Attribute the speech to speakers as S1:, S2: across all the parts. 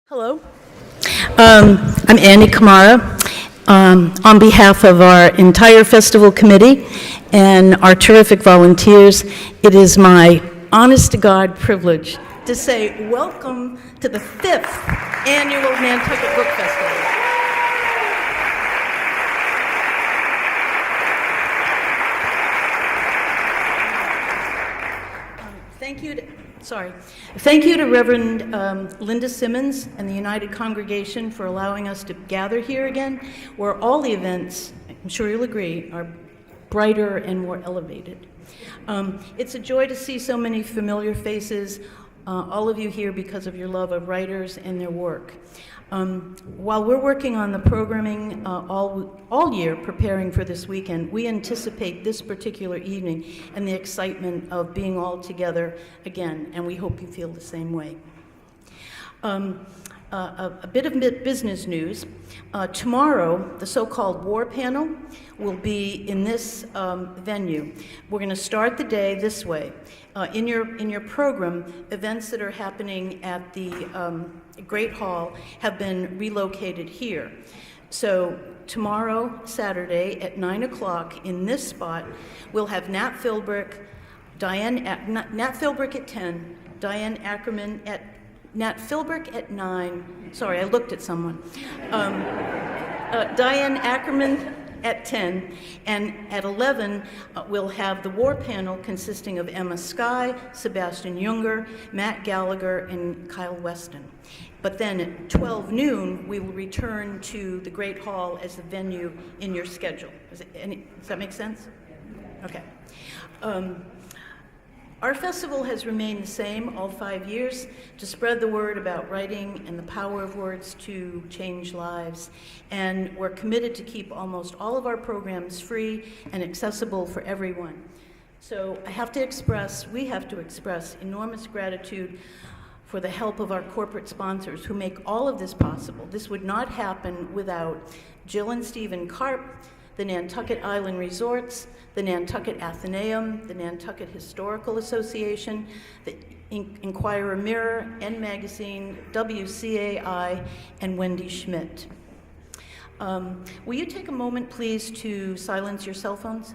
S1: Hello, I'm Annie Kamara. On behalf of our entire festival committee and our terrific volunteers, it is my honest-to-God privilege to say welcome to the 5th annual Nantucket Book Festival. Thank you to Reverend Linda Simmons and the United Congregation for allowing us to gather here again, where all the events, I'm sure you'll agree, are brighter and more elevated. It's a joy to see so many familiar faces, all of you here because of your love of writers and their work. While we're working on the programming all year preparing for this weekend, we anticipate this particular evening and the excitement of being all together again, and we hope you feel the same way. A bit of business news. Tomorrow, the so-called war panel will be in this venue. We're going to start the day this way. In your program, events that are happening at the Great Hall have been relocated here. So tomorrow, Saturday, at 9 o'clock in this spot, we'll have Nat Philbrick at 10, Diane Ackerman at Nat Philbrick at 9. Sorry, I looked at someone. Diane Ackerman at 10, and at 11, we'll have the war panel consisting of Emma Skye, Sebastian Junger, Matt Gallagher, and Kyle Weston. But then at 12 noon, we will return to the Great Hall as the venue in your schedule. Does that make sense? Okay. Our festival has remained the same all 5 years to spread the word about writing and the power of words to change lives. And we're committed to keep almost all of our programs free and accessible for everyone. So we have to express enormous gratitude for the help of our corporate sponsors who make all of this possible. This would not happen without Jill and Stephen Karp, the Nantucket Island Resorts, the Nantucket Athenaeum, the Nantucket Historical Association, the Inquirer Mirror, N Magazine, WCAI, and Wendy Schmidt. Will you take a moment, please, to silence your cell phones?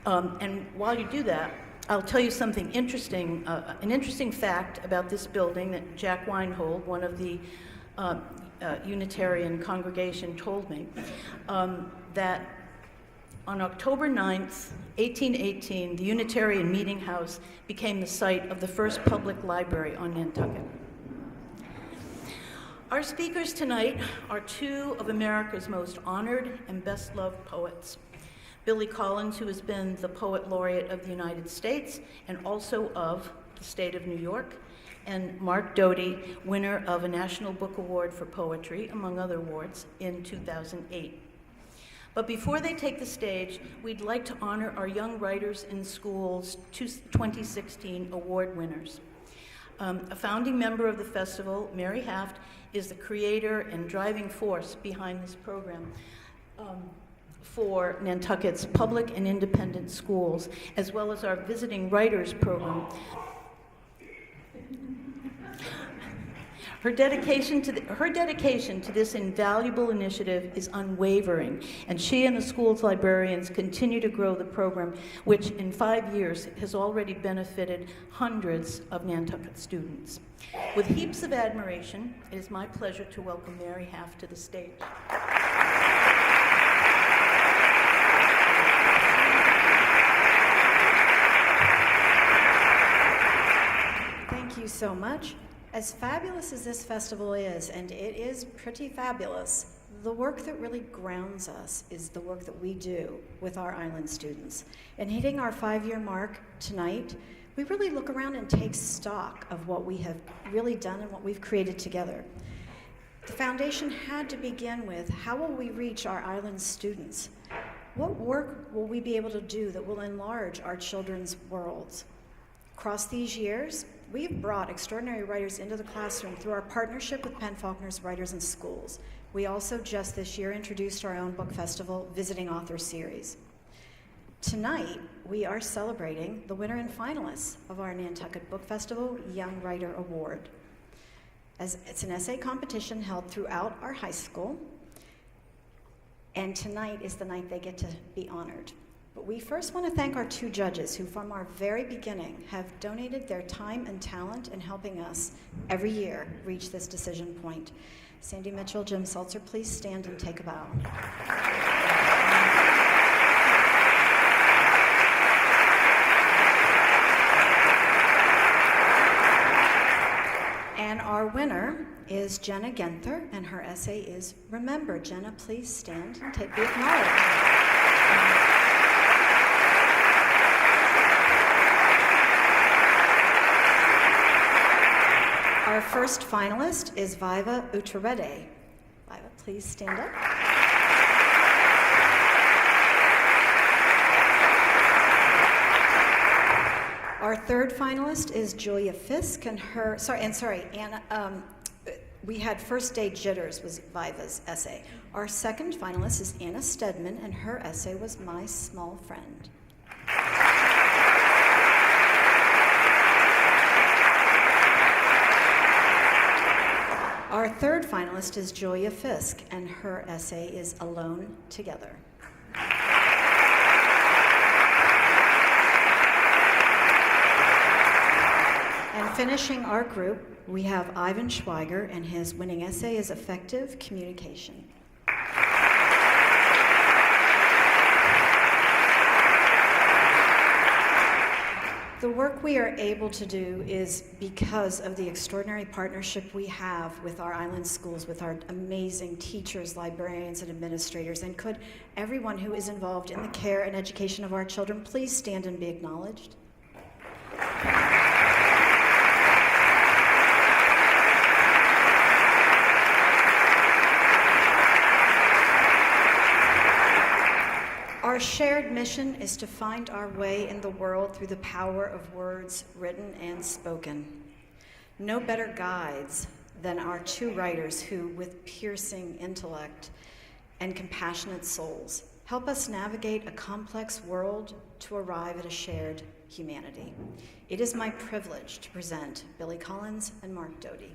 S1: And while you do that, I'll tell you something interesting, an interesting fact about this building that Jack Weinhold, one of the Unitarian congregation, told me, that on October 9th, 1818, the Unitarian Meeting House became the site of the first public library on Nantucket. Our speakers tonight are two of America's most honored and best-loved poets. Billy Collins, who has been the Poet Laureate of the United States and also of the state of New York, and Mark Doty, winner of a National Book Award for Poetry, among other awards, in 2008. But before they take the stage, we'd like to honor our Young Writers in Schools 2016 award winners. A founding member of the festival, Mary Haft, is the creator and driving force behind this program for Nantucket's public and independent schools, as well as our visiting writers program. Her dedication to this invaluable initiative is unwavering, and she and the school's librarians continue to grow the program, which in 5 years has already benefited hundreds of Nantucket students. With heaps of admiration, it is my pleasure to welcome Mary Haft to the stage.
S2: Thank you so much. As fabulous as this festival is, and it is pretty fabulous, the work that really grounds us is the work that we do with our island students. And hitting our 5-year mark tonight, we really look around and take stock of what we have really done and what we've created together. The foundation had to begin with, how will we reach our island students? What work will we be able to do that will enlarge our children's worlds? Across these years, we've brought extraordinary writers into the classroom through our partnership with Penn Faulkner's Writers in Schools. We also just this year introduced our own book festival, Visiting Author Series. Tonight, we are celebrating the winner and finalists of our Nantucket Book Festival Young Writer Award. As it's an essay competition held throughout our high school, and tonight is the night they get to be honored. But we first want to thank our 2 judges who from our very beginning have donated their time and talent in helping us every year reach this decision point. Sandy Mitchell, Jim Seltzer, please stand and take a bow. And our winner is Jenna Genther, and her essay is Remember. Jenna, please stand and be acknowledged. Our first finalist is Viva Utarede. Viva, please stand up. Our third finalist is Julia Fisk, and Anna, we had First Day Jitters was Viva's essay. Our second finalist is Anna Stedman, and her essay was My Small Friend. Our third finalist is Julia Fisk, and her essay is Alone Together. And finishing our group, we have Ivan Schweiger, and his winning essay is Effective Communication. The work we are able to do is because of the extraordinary partnership we have with our island schools, with our amazing teachers, librarians, and administrators. And could everyone who is involved in the care and education of our children please stand and be acknowledged? Our shared mission is to find our way in the world through the power of words written and spoken. No better guides than our 2 writers who, with piercing intellect and compassionate souls, help us navigate a complex world to arrive at a shared humanity. It is my privilege to present Billy Collins and Mark Doty.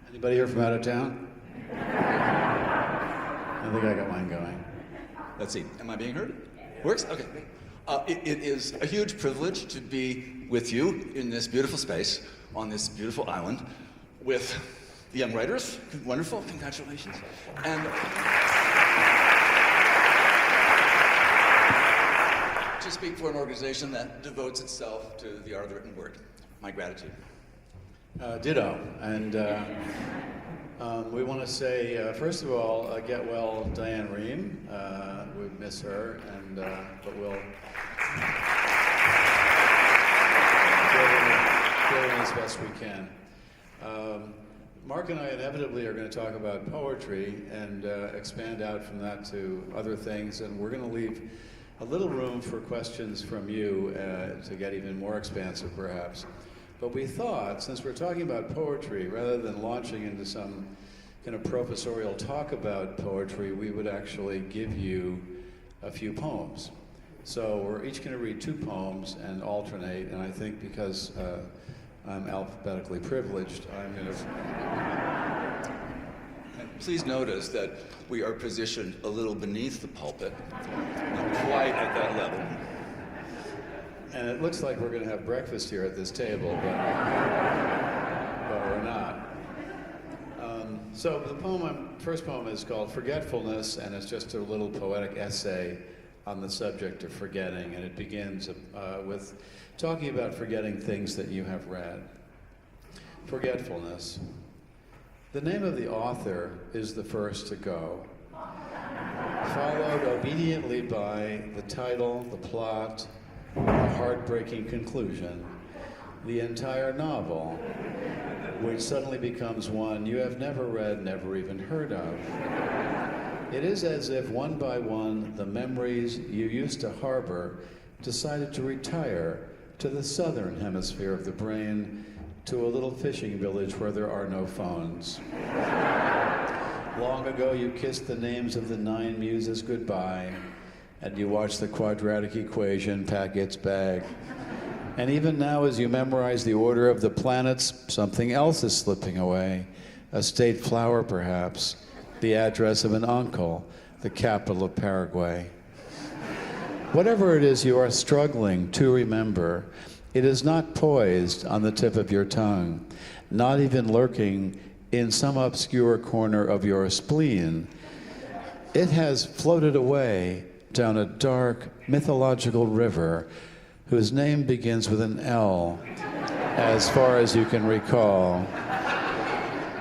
S3: Anybody here from out of town? I think I got mine going.
S4: Let's see, am I being heard? Works? Okay. It is a huge privilege to be with you in this beautiful space, on this beautiful island, with the young writers. Wonderful, congratulations. And to speak for an organization that devotes itself to the art of the written word. My gratitude.
S3: Ditto. And we want to say, first of all, get well, Diane Ream. We miss her, and but we'll fill in as best we can. Mark and I inevitably are going to talk about poetry and expand out from that to other things, and we're going to leave a little room for questions from you to get even more expansive, perhaps. But we thought, since we're talking about poetry, rather than launching into some kind of professorial talk about poetry, we would actually give you a few poems. So we're each going to read 2 poems and alternate, and I think because I'm alphabetically privileged, I'm going to...
S4: Please notice that we are positioned a little beneath the pulpit, not quite at that level.
S3: And it looks like we're going to have breakfast here at this table, but we're not. So the first poem is called Forgetfulness, and it's just a little poetic essay on the subject of forgetting, and it begins with talking about forgetting things that you have read. Forgetfulness. The name of the author is the first to go, followed obediently by the title, the plot, the heartbreaking conclusion, the entire novel, which suddenly becomes one you have never read, never even heard of. It is as if one by one the memories you used to harbor decided to retire to the southern hemisphere of the brain, to a little fishing village where there are no phones. Long ago, you kissed the names of the 9 muses goodbye, and you watched the quadratic equation pack its bag. And even now, as you memorize the order of the planets, something else is slipping away. A state flower, perhaps, the address of an uncle, the capital of Paraguay. Whatever it is you are struggling to remember, it is not poised on the tip of your tongue, not even lurking in some obscure corner of your spleen. It has floated away down a dark mythological river whose name begins with an L, as far as you can recall.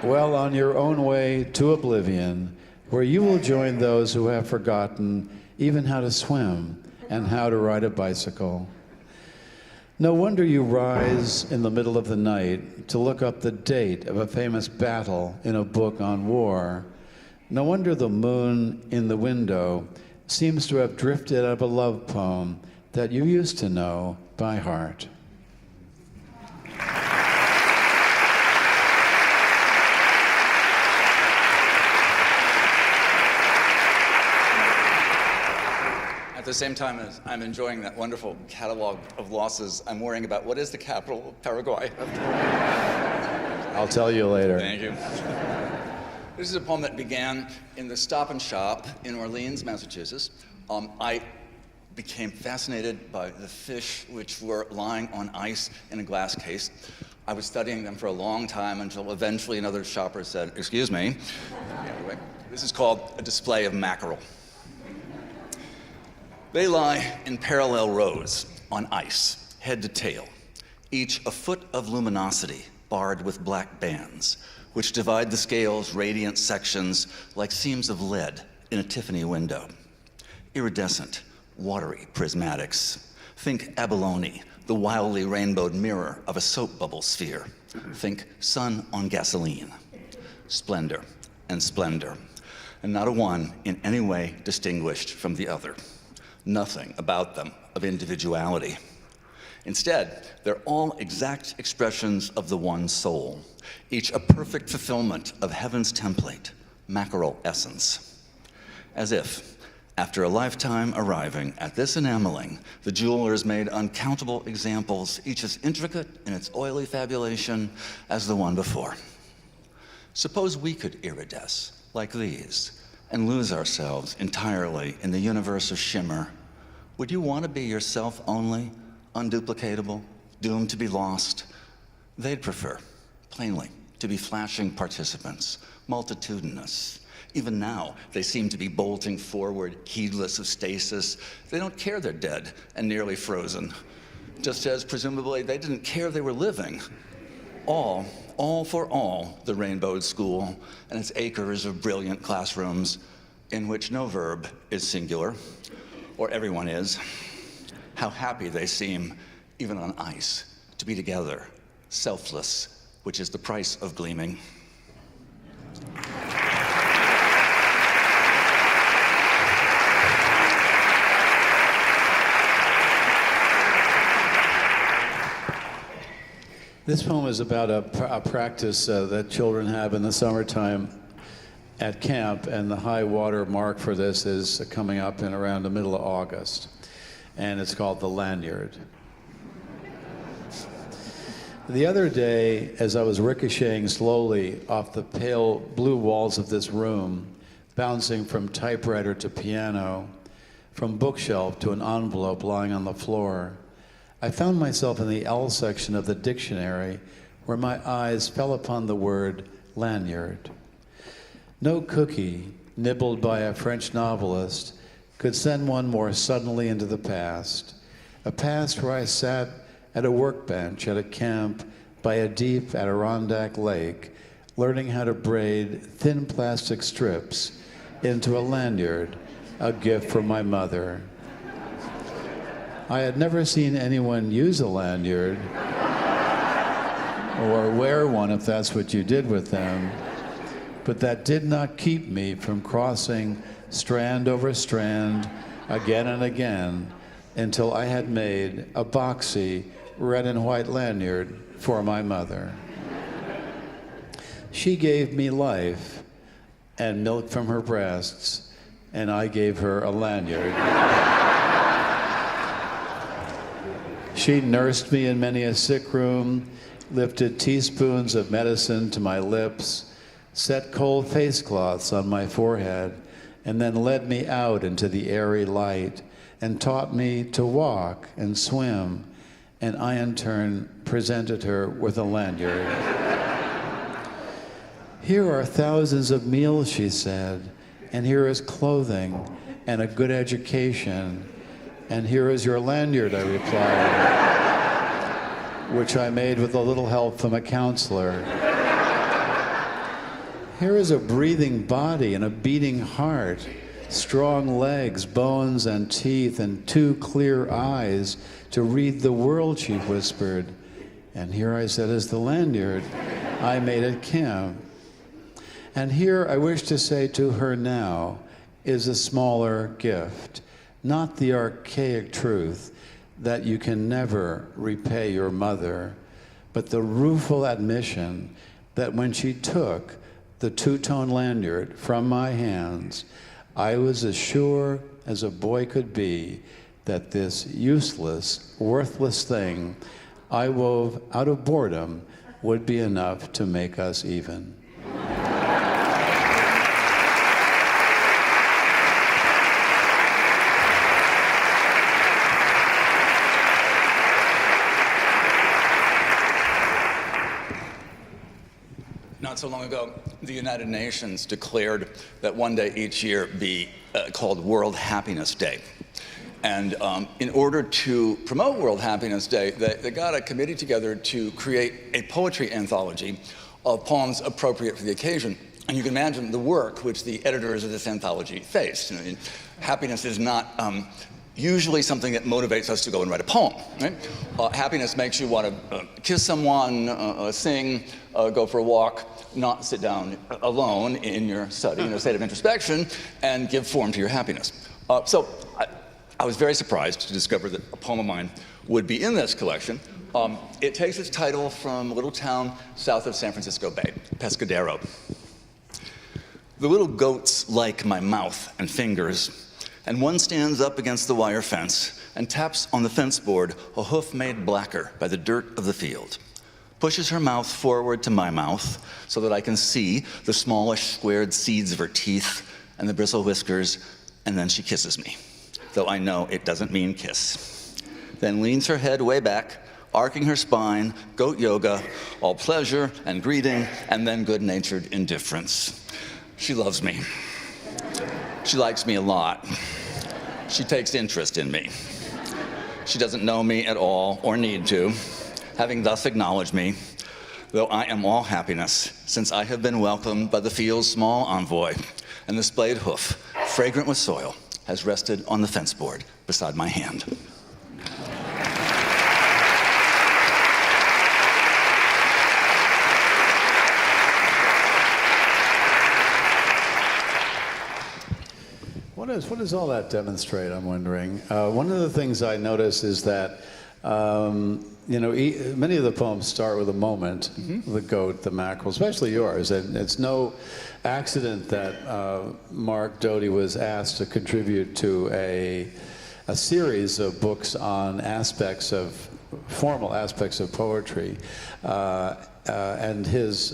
S3: Well, on your own way to oblivion, where you will join those who have forgotten even how to swim and how to ride a bicycle. No wonder you rise in the middle of the night to look up the date of a famous battle in a book on war. No wonder the moon in the window seems to have drifted out of a love poem that you used to know by heart.
S4: At the same time as I'm enjoying that wonderful catalog of losses, I'm worrying about what is the capital of Paraguay.
S3: I'll tell you later.
S4: Thank you. This is a poem that began in the Stop and Shop in Orleans, Massachusetts. I became fascinated by the fish which were lying on ice in a glass case. I was studying them for a long time until eventually another shopper said, "Excuse me." Anyway, this is called A Display of Mackerel. They lie in parallel rows on ice, head to tail, each a foot of luminosity barred with black bands, which divide the scale's radiant sections like seams of lead in a Tiffany window. Iridescent, watery prismatics. Think abalone, the wildly rainbowed mirror of a soap bubble sphere. Think sun on gasoline. Splendor and splendor, and not a one in any way distinguished from the other. Nothing about them of individuality. Instead, they're all exact expressions of the one soul, each a perfect fulfillment of heaven's template, mackerel essence. As if, after a lifetime arriving at this enameling, the jewelers made uncountable examples, each as intricate in its oily fabulation as the one before. Suppose we could iridesce like these and lose ourselves entirely in the universe of shimmer. Would you want to be yourself only, unduplicatable, doomed to be lost? They'd prefer, plainly, to be flashing participants, multitudinous. Even now, they seem to be bolting forward, heedless of stasis. They don't care they're dead and nearly frozen, just as presumably they didn't care they were living. All for all, the rainbowed school and its acres of brilliant classrooms in which no verb is singular, or everyone is. How happy they seem, even on ice, to be together, selfless, which is the price of gleaming.
S3: This poem is about a practice that children have in the summertime at camp, and the high water mark for this is coming up in around the middle of August, and it's called the lanyard. The other day, as I was ricocheting slowly off the pale blue walls of this room, bouncing from typewriter to piano, from bookshelf to an envelope lying on the floor, I found myself in the L section of the dictionary where my eyes fell upon the word lanyard. No cookie, nibbled by a French novelist, could send one more suddenly into the past. A past where I sat at a workbench at a camp by a deep Adirondack lake, learning how to braid thin plastic strips into a lanyard, a gift from my mother. I had never seen anyone use a lanyard, or wear one if that's what you did with them, but that did not keep me from crossing strand over strand again and again until I had made a boxy, red and white lanyard for my mother. She gave me life and milk from her breasts, and I gave her a lanyard. She nursed me in many a sick room, lifted teaspoons of medicine to my lips, set cold face cloths on my forehead, and then led me out into the airy light and taught me to walk and swim, and I in turn presented her with a lanyard. Here are thousands of meals, she said, and here is clothing and a good education, and here is your lanyard, I replied, which I made with a little help from a counselor. Here is a breathing body and a beating heart, strong legs, bones and teeth, and 2 clear eyes to read the world, she whispered. And here, I said, is the lanyard I made at camp. And here I wish to say to her now is a smaller gift, not the archaic truth that you can never repay your mother, but the rueful admission that when she took the 2-tone lanyard from my hands, I was as sure as a boy could be that this useless, worthless thing I wove out of boredom would be enough to make us even.
S4: Not so long ago, the United Nations declared that one day each year be called World Happiness Day. And in order to promote World Happiness Day, they got a committee together to create a poetry anthology of poems appropriate for the occasion. And you can imagine the work which the editors of this anthology faced. You know, happiness is not usually something that motivates us to go and write a poem, right? Happiness makes you want to kiss someone, sing, go for a walk, not sit down alone in your study, in a state of introspection, and give form to your happiness. So I was very surprised to discover that a poem of mine would be in this collection. It takes its title from a little town south of San Francisco Bay, Pescadero. The little goats like my mouth and fingers, and one stands up against the wire fence and taps on the fence board, a hoof made blacker by the dirt of the field. Pushes her mouth forward to my mouth so that I can see the smallish squared seeds of her teeth and the bristle whiskers, and then she kisses me, though I know it doesn't mean kiss. Then leans her head way back, arcing her spine, goat yoga, all pleasure and greeting, and then good-natured indifference. She loves me. She likes me a lot. She takes interest in me. She doesn't know me at all or need to, having thus acknowledged me, though I am all happiness, since I have been welcomed by the field's small envoy, and the splayed hoof, fragrant with soil, has rested on the fence board beside my hand.
S3: What does all that demonstrate, I'm wondering? One of the things I notice is that, many of the poems start with a moment, the goat, the mackerel, especially yours. And it's no accident that Mark Doty was asked to contribute to a series of books on formal aspects of poetry. And his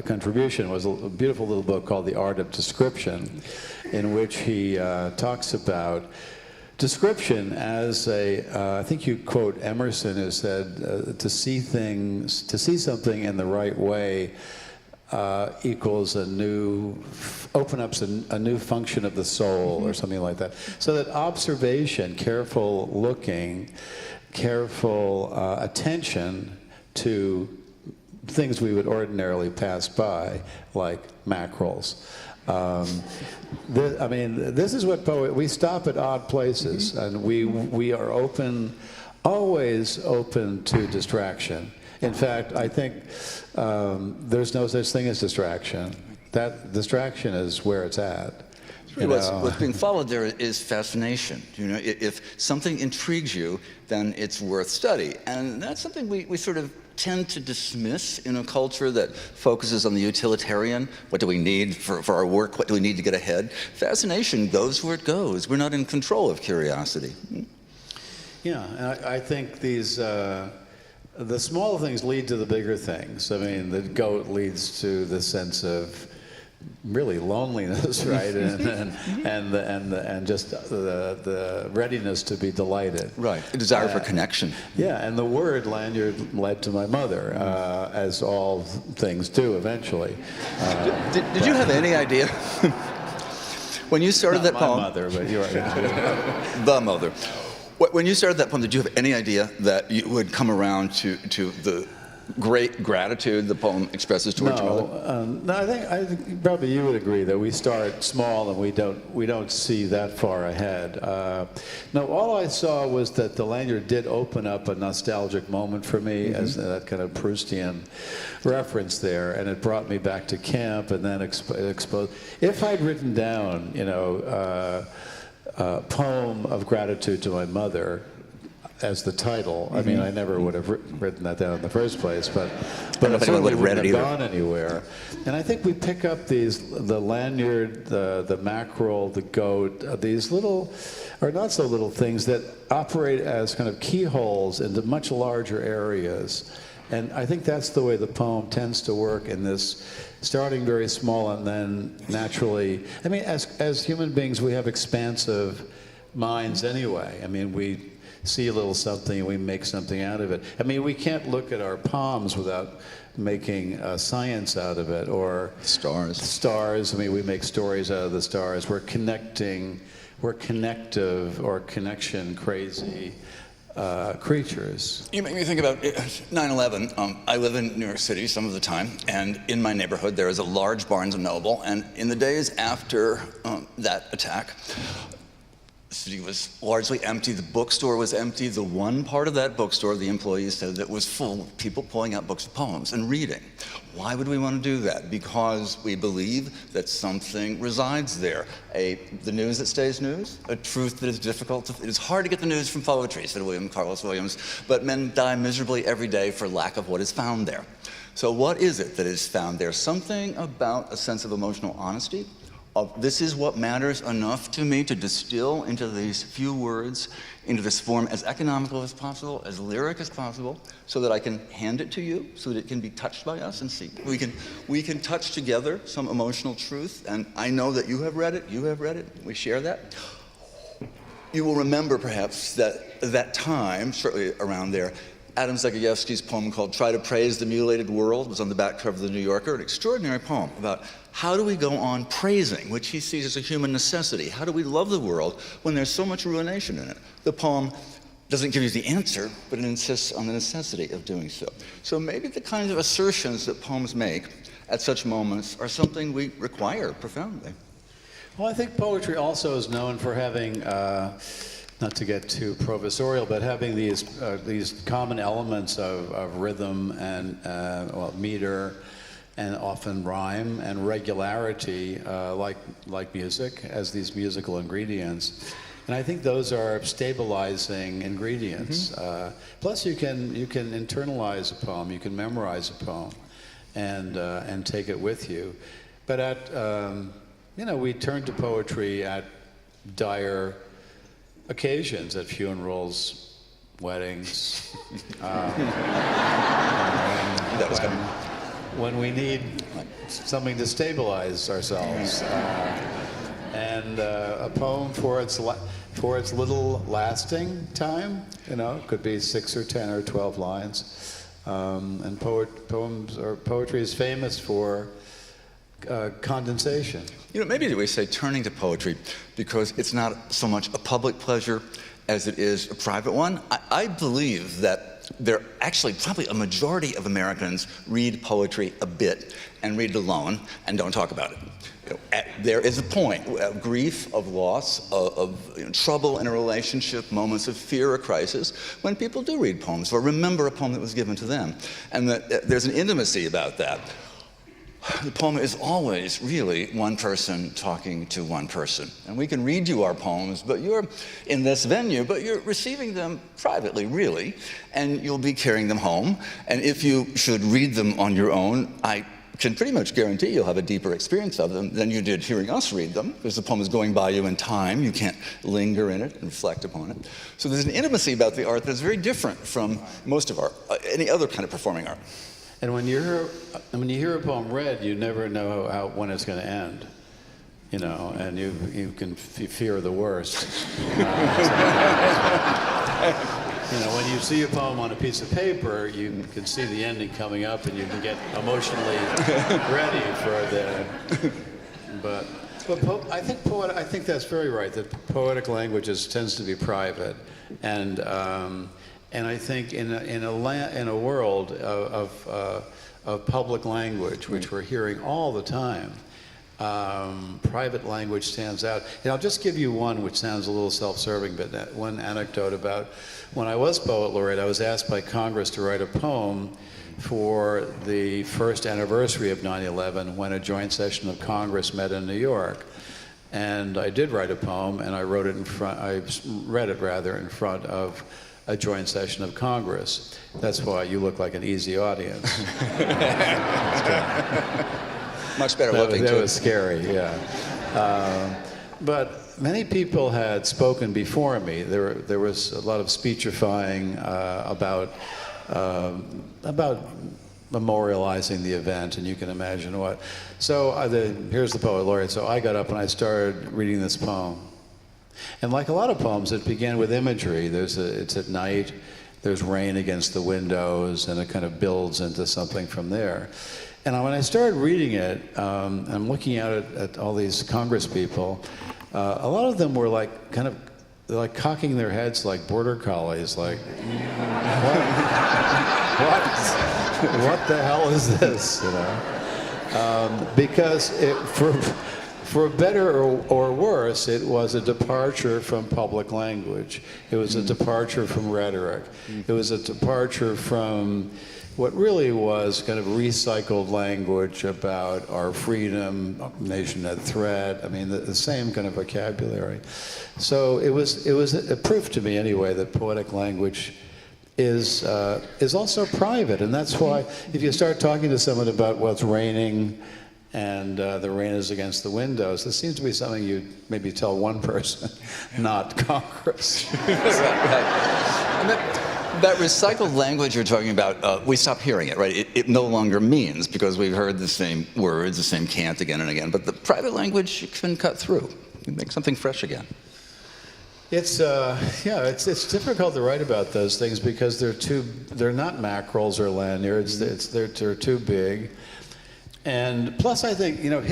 S3: contribution was a beautiful little book called The Art of Description, in which he talks about description as I think you quote Emerson, who said, to see something in the right way equals open up a new function of the soul, or something like that. So that observation, careful looking, careful attention to things we would ordinarily pass by, like mackerels. This is what we stop at odd places, and we are always open to distraction. In fact, I think there's no such thing as distraction. That distraction is where it's at.
S4: What's being followed there is fascination. You know, if something intrigues you, then it's worth study. And that's something we sort of tend to dismiss in a culture that focuses on the utilitarian. What do we need for our work? What do we need to get ahead? Fascination goes where it goes. We're not in control of curiosity.
S3: Yeah, and I think these, the small things lead to the bigger things. I mean, the goat leads to the sense of really loneliness, right? and just the readiness to be delighted.
S4: Right, a desire for connection.
S3: Yeah, and the word lanyard led to my mother, as all things do eventually.
S4: Did you have any idea when you started that poem?
S3: Not my mother, but you're right.
S4: The mother. When you started that poem, did you have any idea that you would come around to the great gratitude the poem expresses towards your mother?
S3: No, I think probably you would agree that we start small and we don't see that far ahead. No, all I saw was that the lanyard did open up a nostalgic moment for me, as that kind of Proustian reference there, and it brought me back to camp, and then exposed. If I'd written down, a poem of gratitude to my mother as the title, I mean, I never would have written that down in the first place, but it certainly wouldn't have gone anywhere. And I think we pick up the lanyard, the mackerel, the goat, these little, or not so little things that operate as kind of keyholes into much larger areas. And I think that's the way the poem tends to work in this, starting very small and then naturally, I mean, as human beings, we have expansive minds anyway. I mean, we see a little something and we make something out of it. I mean, we can't look at our palms without making science out of it, or stars. I mean, we make stories out of the stars. We're connective or connection crazy creatures.
S4: You make me think about 9/11. I live in New York City some of the time, and in my neighborhood there is a large Barnes & Noble, and in the days after that attack, the city was largely empty. The bookstore was empty. The one part of that bookstore, the employees said, that was full of people pulling out books of poems and reading. Why would we want to do that? Because we believe that something resides there. The news that stays news, a truth that is difficult it is hard to get the news from poetry, said Carlos Williams, but men die miserably every day for lack of what is found there. So what is it that is found there? Something about a sense of emotional honesty. This is what matters enough to me to distill into these few words, into this form as economical as possible, as lyric as possible, so that I can hand it to you, so that it can be touched by us and see. We can touch together some emotional truth, and I know that you have read it, we share that. You will remember perhaps that time, shortly around there, Adam Zagajewski's poem called Try to Praise the Mutilated World was on the back cover of the New Yorker, an extraordinary poem about how do we go on praising, which he sees as a human necessity. How do we love the world when there's so much ruination in it? The poem doesn't give you the answer, but it insists on the necessity of doing so. So maybe the kinds of assertions that poems make at such moments are something we require profoundly.
S3: Well, I think poetry also is known for having, not to get too professorial, but having these common elements of rhythm and meter, and often rhyme and regularity, like music, as these musical ingredients. And I think those are stabilizing ingredients. Plus, you can internalize a poem, you can memorize a poem, and take it with you. But we turn to poetry at dire occasions, at funerals, weddings.
S4: That was coming.
S3: When we need something to stabilize ourselves, and a poem for its little lasting time, could be 6 or 10 or 12 lines, and poetry is famous for condensation.
S4: Maybe we say turning to poetry because it's not so much a public pleasure as it is a private one. I believe that there actually probably a majority of Americans read poetry a bit and read it alone and don't talk about it. There is a point of grief, of loss, of trouble in a relationship, moments of fear or crisis, when people do read poems or remember a poem that was given to them. And that there's an intimacy about that. the poem is always really one person talking to one person. And we can read you our poems, but you're in this venue, but you're receiving them privately, really, and you'll be carrying them home. And if you should read them on your own, I can pretty much guarantee you'll have a deeper experience of them than you did hearing us read them, because the poem is going by you in time. You can't linger in it and reflect upon it. So there's an intimacy about the art that's very different from most of our, any other kind of performing art.
S3: And when you hear a poem read, you never know when it's going to end, you know, and you can fear the worst. You know, when you see a poem on a piece of paper, you can see the ending coming up, and you can get emotionally ready for the. But I think that's very right. That poetic language tends to be private, and I think in a world of public language, which we're hearing all the time, private language stands out. And I'll just give you one which sounds a little self-serving, but one anecdote about when I was Poet Laureate. I was asked by Congress to write a poem for the first anniversary of 9/11, when a joint session of Congress met in New York. And I did write a poem, and I read it in front of a joint session of Congress. That's why you look like an easy audience.
S4: Much better looking, too.
S3: That was scary, yeah. But many people had spoken before me. There was a lot of speechifying about memorializing the event, and you can imagine what. So here's the Poet Laureate. So I got up and I started reading this poem. And like a lot of poems, it began with imagery. It's at night, there's rain against the windows, and it kind of builds into something from there. And when I started reading it, I'm looking out at all these Congress people. A lot of them were like they're like cocking their heads like border collies, like, what the hell is this, you know? Because for better or worse, it was a departure from public language. It was a departure from rhetoric. It was a departure from what really was kind of recycled language about our freedom, nation at threat. I mean, the same kind of vocabulary. So it was a proof to me anyway that poetic language is also private, and that's why if you start talking to someone about what's raining and the rain is against the windows, this seems to be something you'd maybe tell one person, not Congress.
S4: Right. And that recycled language you're talking about, we stop hearing it, right? It no longer means, because we've heard the same words, the same cant again and again. But the private language can cut through. You make something fresh again.
S3: It's difficult to write about those things because they're not mackerels or lanyards. They're too big. And plus, I think, you know,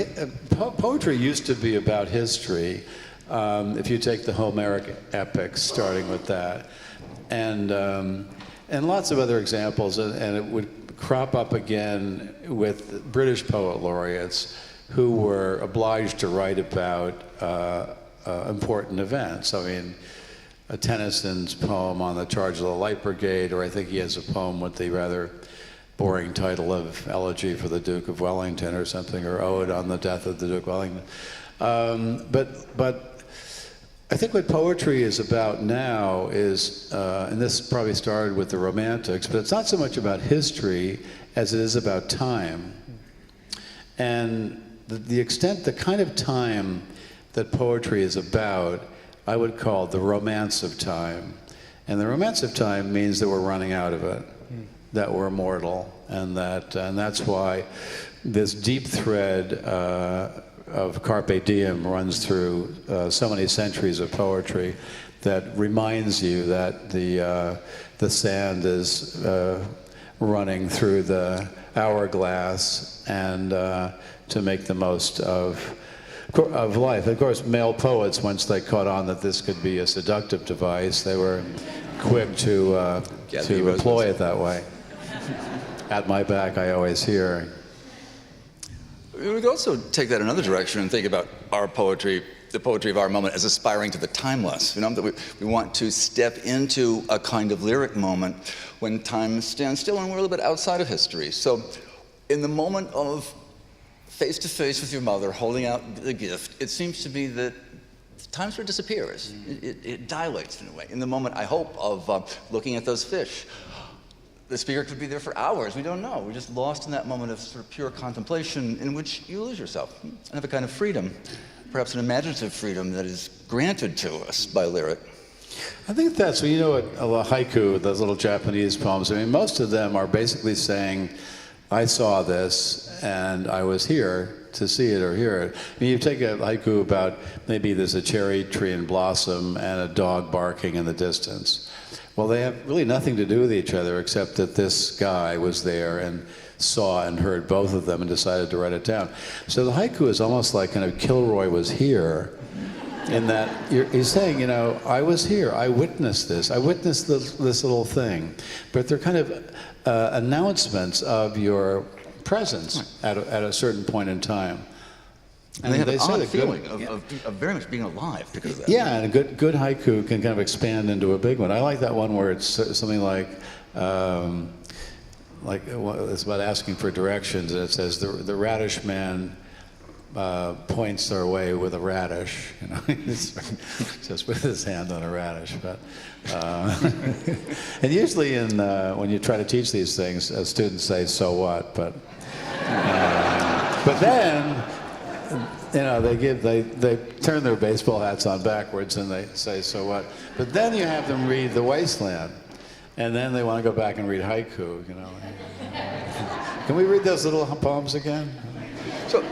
S3: poetry used to be about history. If you take the Homeric epics, starting with that, and lots of other examples, and it would crop up again with British poet laureates who were obliged to write about important events. I mean, Tennyson's poem on the charge of the Light Brigade, or I think he has a poem with the rather boring title of Elegy for the Duke of Wellington or something, or Ode on the Death of the Duke of Wellington. But I think what poetry is about now is, and this probably started with the Romantics, but it's not so much about history as it is about time. And the kind of time that poetry is about, I would call the romance of time. And the romance of time means that we're running out of it, that we're immortal, and that's why this deep thread of Carpe Diem runs through so many centuries of poetry that reminds you that the sand is running through the hourglass, and to make the most of life. Of course, male poets, once they caught on that this could be a seductive device, they were quick to employ it that way. At my back, I always hear.
S4: We could also take that another direction and think about our poetry, the poetry of our moment, as aspiring to the timeless. You know, that we want to step into a kind of lyric moment when time stands still and we're a little bit outside of history. So in the moment of face to face with your mother, holding out the gift, it seems to me that time sort of disappears. It dilates in a way. In the moment, I hope, of looking at those fish, the speaker could be there for hours. We don't know. We're just lost in that moment of sort of pure contemplation in which you lose yourself and have a kind of freedom, perhaps an imaginative freedom that is granted to us by lyric.
S3: I think that's, you know, a haiku, those little Japanese poems, I mean, most of them are basically saying, I saw this and I was here to see it or hear it. I mean, you take a haiku about maybe there's a cherry tree in blossom and a dog barking in the distance. Well, they have really nothing to do with each other except that this guy was there and saw and heard both of them and decided to write it down. So the haiku is almost like kind of Kilroy was here, in that he's saying, you know, I was here, I witnessed this, I witnessed this little thing. But they're kind of announcements of your presence at a certain point in time.
S4: And they have an odd feeling of very much being alive because of that.
S3: Yeah, and a good haiku can kind of expand into a big one. I like that one where it's something like it's about asking for directions, and it says, the radish man points our way with a radish, you know, just with his hand on a radish. But and usually when you try to teach these things, students say, so what? But then, you know, they turn their baseball hats on backwards and they say, so what? But then you have them read The Wasteland, and then they want to go back and read haiku, you know. Can we read those little poems again?
S4: So,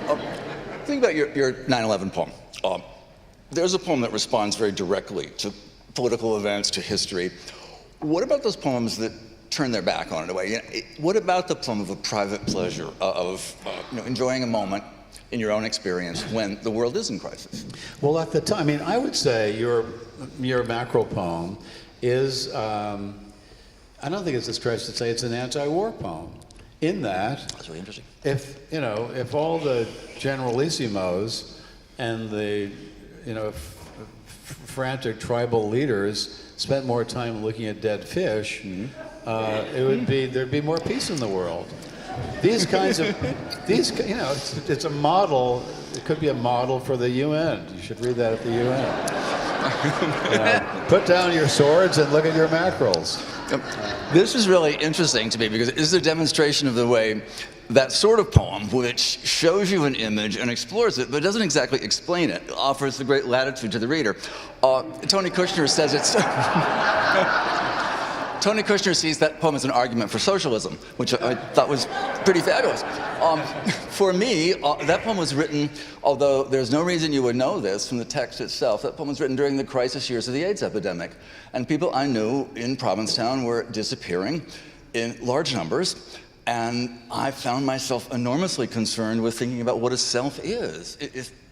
S4: think about your 9/11 poem. There's a poem that responds very directly to political events, to history. What about those poems that turn their back on it in a way? You know, what about the poem of a private pleasure, of you know, enjoying a moment in your own experience when the world is in crisis?
S3: Well, at the time, I mean, I would say your mackerel poem is, I don't think it's a stretch to say it's an anti-war poem. In that,
S4: that's really interesting.
S3: If all the generalissimos and the, you know, frantic tribal leaders spent more time looking at dead fish, there'd be more peace in the world. These kinds of, you know, it's a model. It could be a model for the UN. You should read that at the UN. You know, put down your swords and look at your mackerels.
S4: This is really interesting to me because it is a demonstration of the way that sort of poem, which shows you an image and explores it, but doesn't exactly explain it, offers a great latitude to the reader. Tony Kushner says it's... Tony Kushner sees that poem as an argument for socialism, which I thought was pretty fabulous. For me, that poem was written, although there's no reason you would know this from the text itself, that poem was written during the crisis years of the AIDS epidemic. And people I knew in Provincetown were disappearing in large numbers. And I found myself enormously concerned with thinking about what a self is.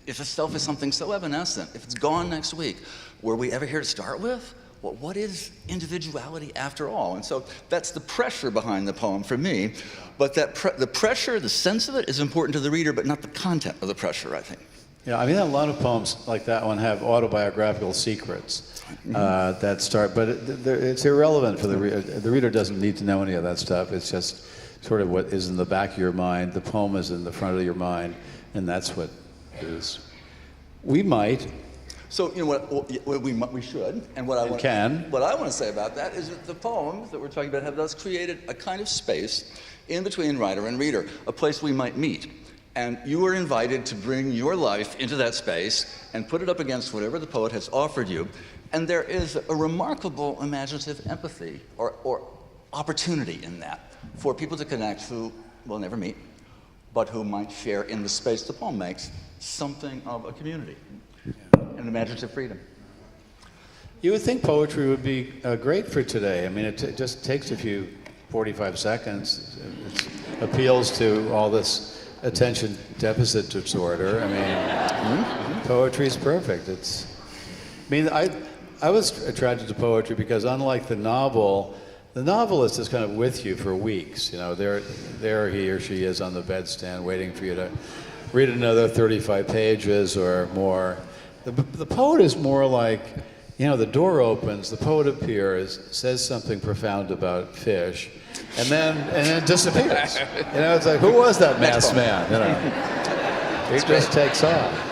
S4: If a self is something so evanescent, if it's gone next week, were we ever here to start with? Well, what is individuality after all? And so that's the pressure behind the poem for me. But the pressure, the sense of it is important to the reader, but not the content of the pressure, I think.
S3: Yeah, I mean, a lot of poems like that one have autobiographical secrets that start, but it's irrelevant for the reader. The reader doesn't need to know any of that stuff. It's just sort of what is in the back of your mind. The poem is in the front of your mind, and that's what it is. We might.
S4: So, you know what we should, and what I want to say about that is that the poems that we're talking about have thus created a kind of space in between writer and reader, a place we might meet. And you are invited to bring your life into that space and put it up against whatever the poet has offered you. And there is a remarkable imaginative empathy or opportunity in that for people to connect who will never meet, but who might share in the space the poem makes something of a community. And imaginative freedom.
S3: You would think poetry would be great for today. I mean, it just takes a few 45 seconds. It appeals to all this attention deficit disorder. I mean, poetry is perfect. I was attracted to poetry because unlike the novel, the novelist is kind of with you for weeks. You know, there he or she is on the bedstand waiting for you to read another 35 pages or more. The poet is more like, you know, the door opens, the poet appears, says something profound about fish, and then disappears. You know, it's like, who was that masked man? You know. It just takes off.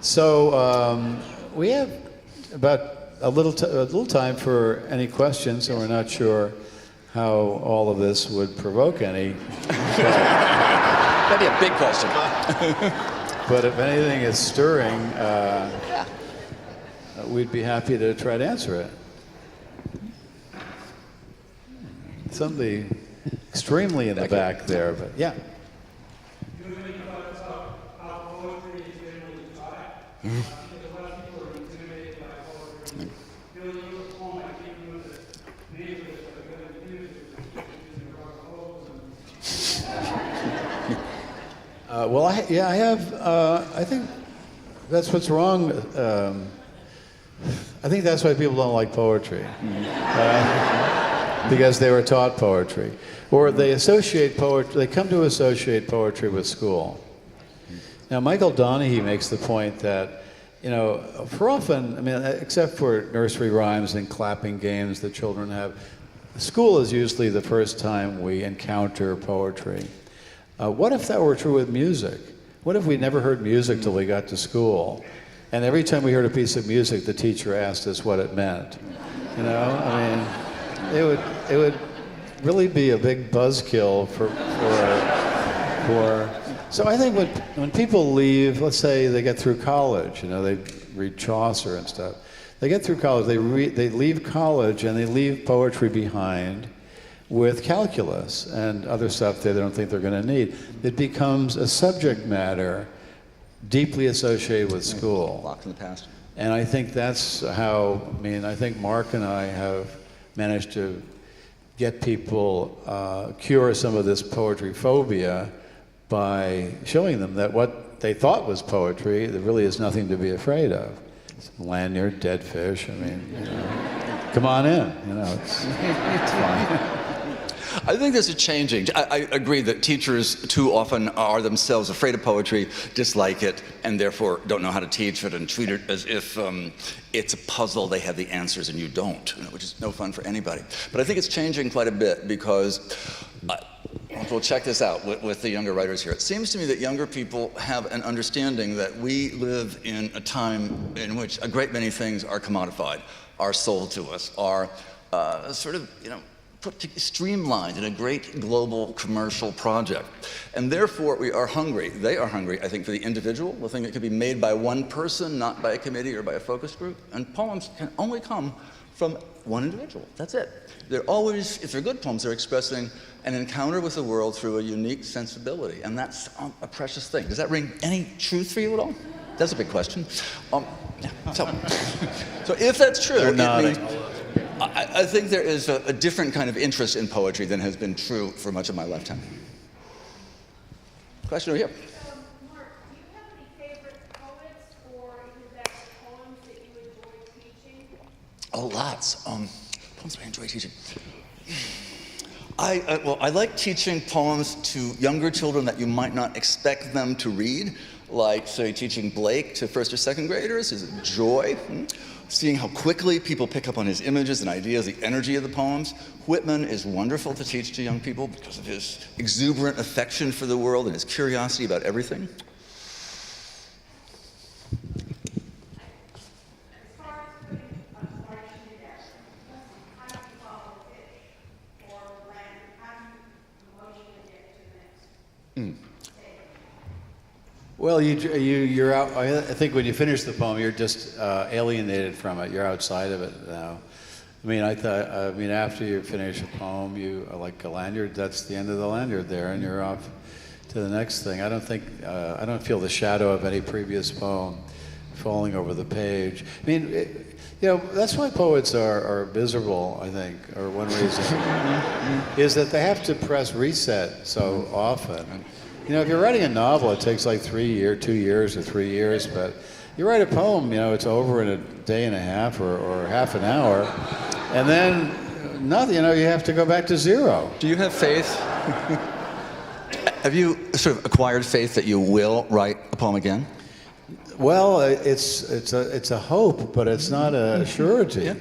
S3: So we have about a little time for any questions, and we're not sure how all of this would provoke any.
S4: That'd be a big question.
S3: But if anything is stirring, we'd be happy to try to answer it. Somebody extremely in the back there, but yeah. Well, I have. I think that's what's wrong. I think that's why people don't like poetry, because they were taught poetry, or they associate poetry. They come to associate poetry with school. Now, Michael Doty makes the point that, for often, I mean, except for nursery rhymes and clapping games that children have, school is usually the first time we encounter poetry. What if that were true with music? What if we never heard music till we got to school? And every time we heard a piece of music, the teacher asked us what it meant. I mean, it would really be a big buzzkill for. So I think when people leave, let's say they get through college, they read Chaucer and stuff. They get through college, they leave college and they leave poetry behind with calculus and other stuff that they don't think they're going to need. It becomes a subject matter deeply associated with school.
S4: Locked in the past.
S3: And I think that's how, I think Mark and I have managed to get people, cure some of this poetry phobia by showing them that what they thought was poetry, there really is nothing to be afraid of. It's lanyard, dead fish, come on in, it's fine.
S4: I think there's a changing. I agree that teachers too often are themselves afraid of poetry, dislike it, and therefore don't know how to teach it and treat it as if it's a puzzle, they have the answers and you don't, which is no fun for anybody. But I think it's changing quite a bit because, we'll check this out with the younger writers here. It seems to me that younger people have an understanding that we live in a time in which a great many things are commodified, are sold to us, are streamlined in a great global commercial project. And therefore, we are hungry. They are hungry, I think, for the individual, the thing that could be made by one person, not by a committee or by a focus group. And poems can only come from one individual. That's it. They're always, if they're good poems, they're expressing an encounter with the world through a unique sensibility. And that's a precious thing. Does that ring any truth for you at all? That's a big question. So if that's true, it means, I think there is a different kind of interest in poetry than has been true for much of my lifetime. Question over here.
S5: Mark, do you have any favorite poets or either that poems that you enjoy teaching?
S4: Oh, lots. Poems I enjoy teaching. I like teaching poems to younger children that you might not expect them to read, like, say, teaching Blake to first or second graders is a joy. Seeing how quickly people pick up on his images and ideas, the energy of the poems. Whitman is wonderful to teach to young people because of his exuberant affection for the world and his curiosity about everything.
S3: Well, you're out. I think when you finish the poem, you're just alienated from it. You're outside of it now. After you finish a poem, you like a lanyard. That's the end of the lanyard there, and you're off to the next thing. I don't feel the shadow of any previous poem falling over the page. That's why poets are miserable. I think, or one reason is that they have to press reset so often. If you're writing a novel, it takes like 2 years or 3 years, but you write a poem, it's over in a day and a half or half an hour, and then nothing, you have to go back to zero.
S4: Do you have faith? Have you sort of acquired faith that you will write a poem again?
S3: Well, it's a hope, but it's not a surety.
S4: Yeah.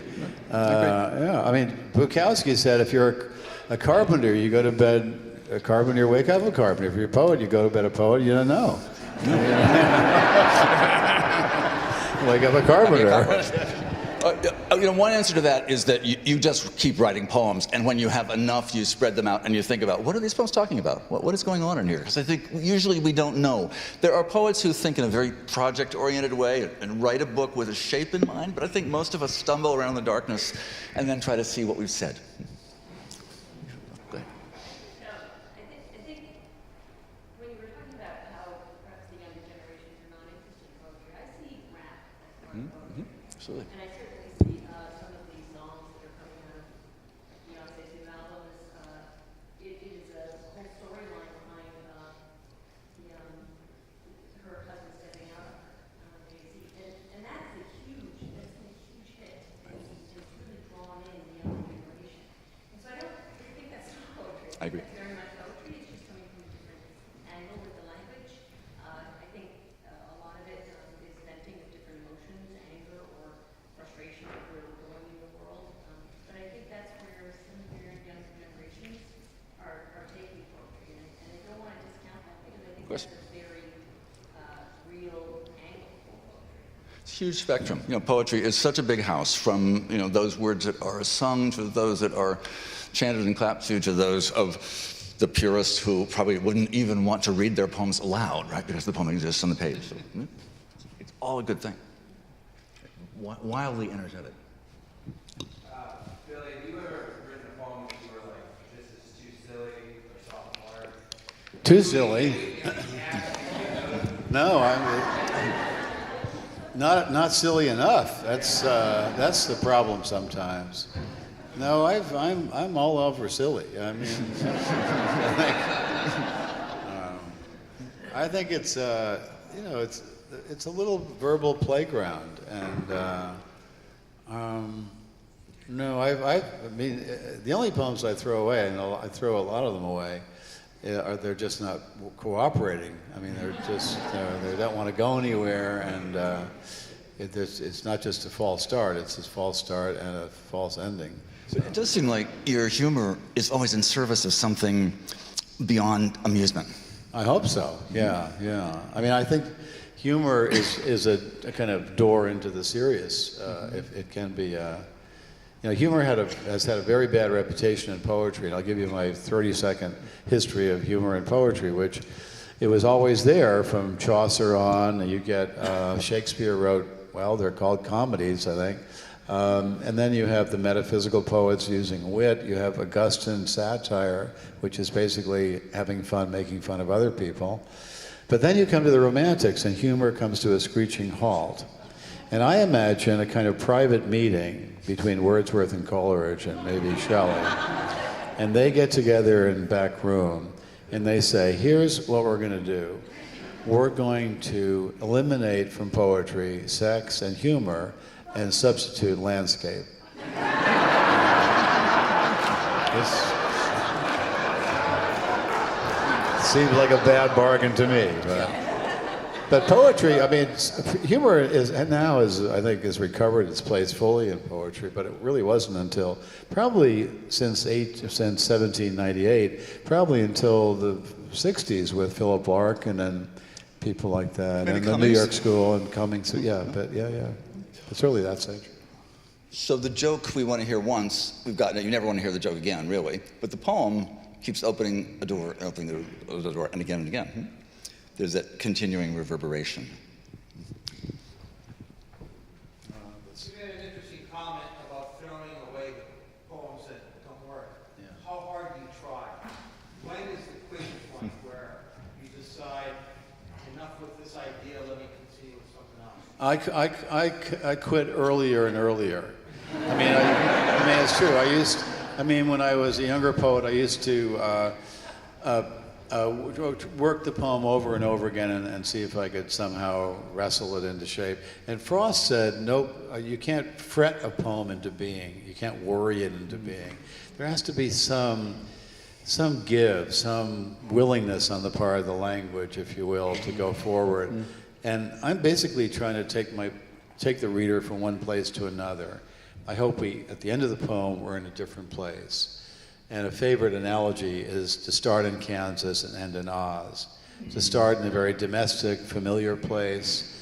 S3: Bukowski said if you're a carpenter, you go to bed a carpenter, you wake up a carpenter. If you're a poet, you go to bed a poet, you don't know. Wake up a carpenter.
S4: One answer to that is that you just keep writing poems, and when you have enough, you spread them out and you think about, what are these poems talking about? What is going on in here? Because I think usually we don't know. There are poets who think in a very project-oriented way and write a book with a shape in mind, but I think most of us stumble around in the darkness and then try to see what we've said. Go ahead.
S6: I think when you were talking about how perhaps the younger generations are not interested in poetry, I see rap as part of poetry.
S4: Absolutely.
S6: And I certainly see some of these songs that are coming out of Beyonce's new album. It is a whole storyline behind her husband stepping out on Jay-Z. And that's been a huge hit. And it's really drawn in the younger generation. And so I think that's not poetry.
S4: I agree.
S6: That's very much poetry. It's just coming from a different angle with the language. I think a lot of it is venting of different emotions, anger or frustration that we're going in the world. But I think that's where some of your younger generations are taking poetry. And I don't want to discount that because I think that's a very real angle for poetry.
S4: It's a huge spectrum. Poetry is such a big house, from those words that are sung to those that are chanted and clapped to those of the purists who probably wouldn't even want to read their poems aloud, right? Because the poem exists on the page. So, it's all a good thing. Wildly energetic.
S7: Billy, have you ever written a poem that you were like, this is too silly or sophomore?
S3: Too silly. No, I'm not silly enough. That's the problem sometimes. No, I'm all over silly. I mean, I think it's it's a little verbal playground, and no, I mean the only poems I throw away, and I throw a lot of them away, they're just not cooperating. I mean, they're just they don't want to go anywhere, and it's not just a false start; it's a false start and a false ending.
S4: It does seem like your humor is always in service of something beyond amusement.
S3: I hope so. Yeah. I mean, I think humor is a kind of door into the serious. If it can be, humor has had a very bad reputation in poetry, and I'll give you my 30-second history of humor in poetry, which it was always there from Chaucer on. You get Shakespeare wrote, well, they're called comedies, I think. And then you have the metaphysical poets using wit. You have Augustan satire, which is basically having fun, making fun of other people. But then you come to the Romantics, and humor comes to a screeching halt. And I imagine a kind of private meeting between Wordsworth and Coleridge and maybe Shelley. And they get together in back room, and they say, here's what we're going to do. We're going to eliminate from poetry sex and humor and substitute landscape. This seems like a bad bargain to me, but poetry, I mean, humor I think, has recovered its place fully in poetry, but it really wasn't until probably since 1798, probably until the 60s with Philip Larkin and people like that,
S4: Maybe
S3: and the
S4: Cummings?
S3: New York School and Cummings, yeah. It's really that century.
S4: So the joke we want to hear once, we've gotten it. You never want to hear the joke again, really. But the poem keeps opening a door, opening the door, and again and again. There's that continuing reverberation.
S7: You made an interesting comment about throwing away poems that don't work.
S3: Yeah.
S7: How hard do you try? When is the quitting point where you decide, enough with this idea, let me continue with something else?
S3: I quit earlier and earlier. I mean, it's true. When I was a younger poet, I used to work the poem over and over again and see if I could somehow wrestle it into shape. And Frost said, nope, you can't fret a poem into being. You can't worry it into being. There has to be some give, some willingness on the part of the language, if you will, to go forward. And I'm basically trying to take the reader from one place to another. I hope at the end of the poem, we're in a different place. And a favorite analogy is to start in Kansas and end in Oz. To start in a very domestic, familiar place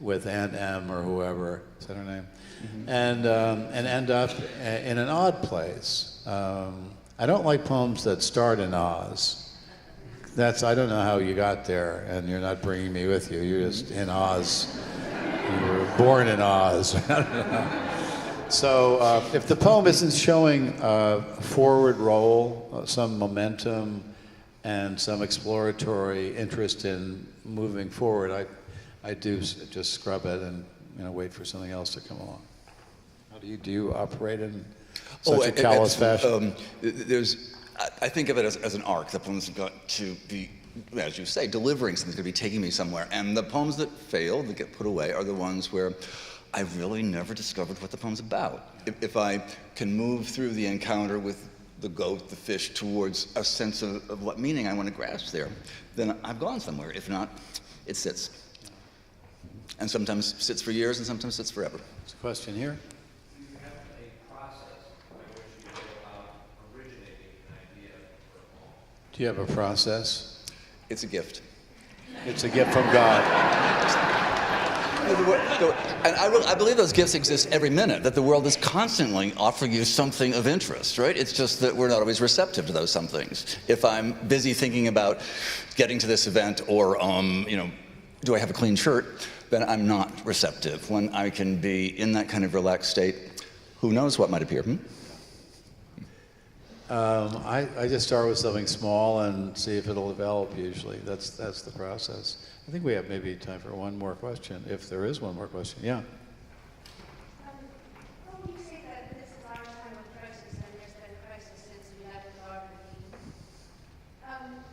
S3: with Aunt Em or whoever, is that her name? And end up in an odd place. I don't like poems that start in Oz. I don't know how you got there, and you're not bringing me with you. You're just in Oz. You were born in Oz. I don't know. So if the poem isn't showing a forward roll, some momentum, and some exploratory interest in moving forward, I do just scrub it and wait for something else to come along. How do you operate in such a callous fashion?
S4: I think of it as an arc. The poem's got to be, as you say, delivering something, to be taking me somewhere. And the poems that fail, that get put away, are the ones where I really never discovered what the poem's about. If I can move through the encounter with the goat, the fish, towards a sense of what meaning I want to grasp there, then I've gone somewhere. If not, it sits. And sometimes sits for years and sometimes sits forever.
S3: There's a question here.
S7: Do you have a process by which you go about originating an idea for a poem?
S3: Do you have a process?
S4: It's a gift.
S3: It's a gift from God.
S4: And I believe those gifts exist every minute, that the world is constantly offering you something of interest, right? It's just that we're not always receptive to those some things. If I'm busy thinking about getting to this event or, do I have a clean shirt, then I'm not receptive. When I can be in that kind of relaxed state, who knows what might appear?
S3: I just start with something small and see if it'll develop usually. That's the process. I think we have maybe time for one more question, if there is one more question. Yeah.
S5: Well, you say that this is our time of crisis, and there's been crisis since we had the Garden of Eden.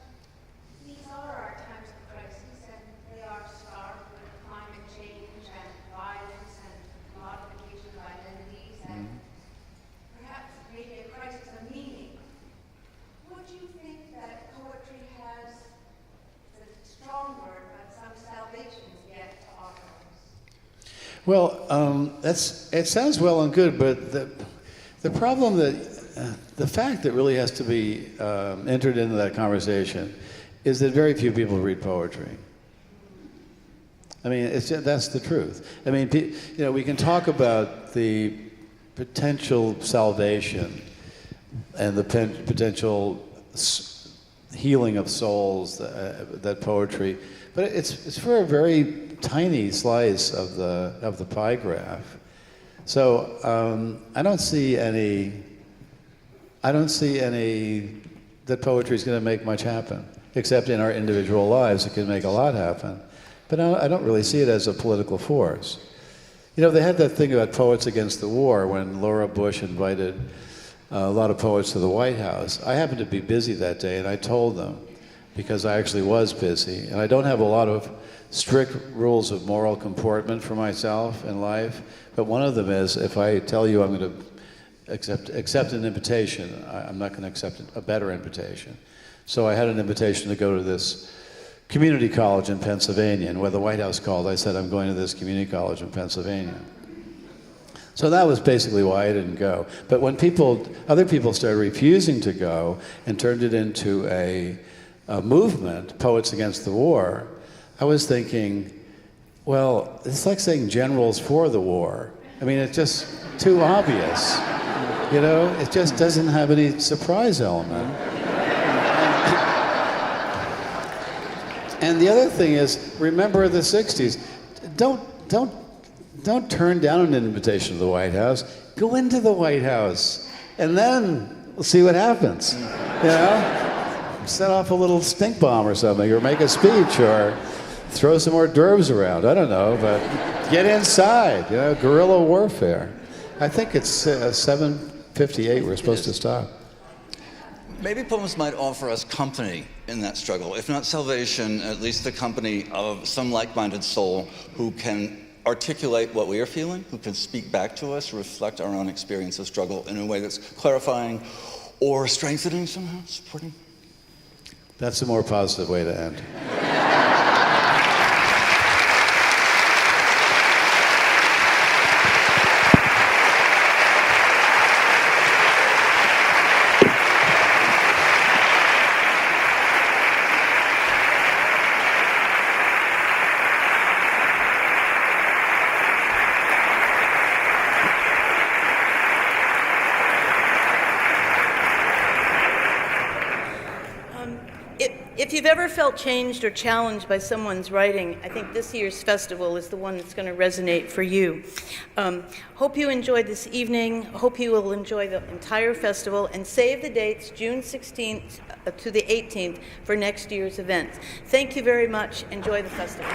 S5: These are our times of crisis, and they are starved with climate change and violence and modification of identities and perhaps maybe a crisis of meaning. Would you think that poetry has a strong word, but some salvation yet to offer us?
S3: Well, it sounds well and good, but the problem the fact that really has to be entered into that conversation is that very few people read poetry. I mean, that's the truth. I mean, we can talk about the potential salvation and the potential healing of souls that poetry, but it's for a very tiny slice of the pie graph. So I don't see any that poetry is going to make much happen, except in our individual lives it can make a lot happen. But I don't really see it as a political force. They had that thing about Poets Against the War when Laura Bush invited a lot of poets to the White House. I happened to be busy that day, and I told them, because I actually was busy, and I don't have a lot of strict rules of moral comportment for myself in life, but one of them is if I tell you I'm going to accept an invitation, I'm not going to accept a better invitation. So I had an invitation to go to this community college in Pennsylvania, and when the White House called, I said, I'm going to this community college in Pennsylvania. So that was basically why I didn't go. But when other people started refusing to go and turned it into a movement, Poets Against the War, I was thinking, well, it's like saying generals for the war. I mean, it's just too obvious. It just doesn't have any surprise element. And the other thing is, remember the 60s. Don't turn down an invitation to the White House. Go into the White House, and then we'll see what happens. Set off a little stink bomb or something, or make a speech, or throw some hors d'oeuvres around. I don't know, but get inside. Guerrilla warfare. I think it's 7:58. We're supposed to stop.
S4: Maybe poems might offer us company in that struggle. If not salvation, at least the company of some like-minded soul who can articulate what we are feeling, who can speak back to us, reflect our own experience of struggle in a way that's clarifying or strengthening somehow, supporting.
S3: That's a more positive way to end.
S1: you've ever felt changed or challenged by someone's writing, I think this year's festival is the one that's going to resonate for you. Hope you enjoyed this evening. Hope you will enjoy the entire festival, and save the dates, June 16th to the 18th, for next year's event. Thank you very much. Enjoy the festival.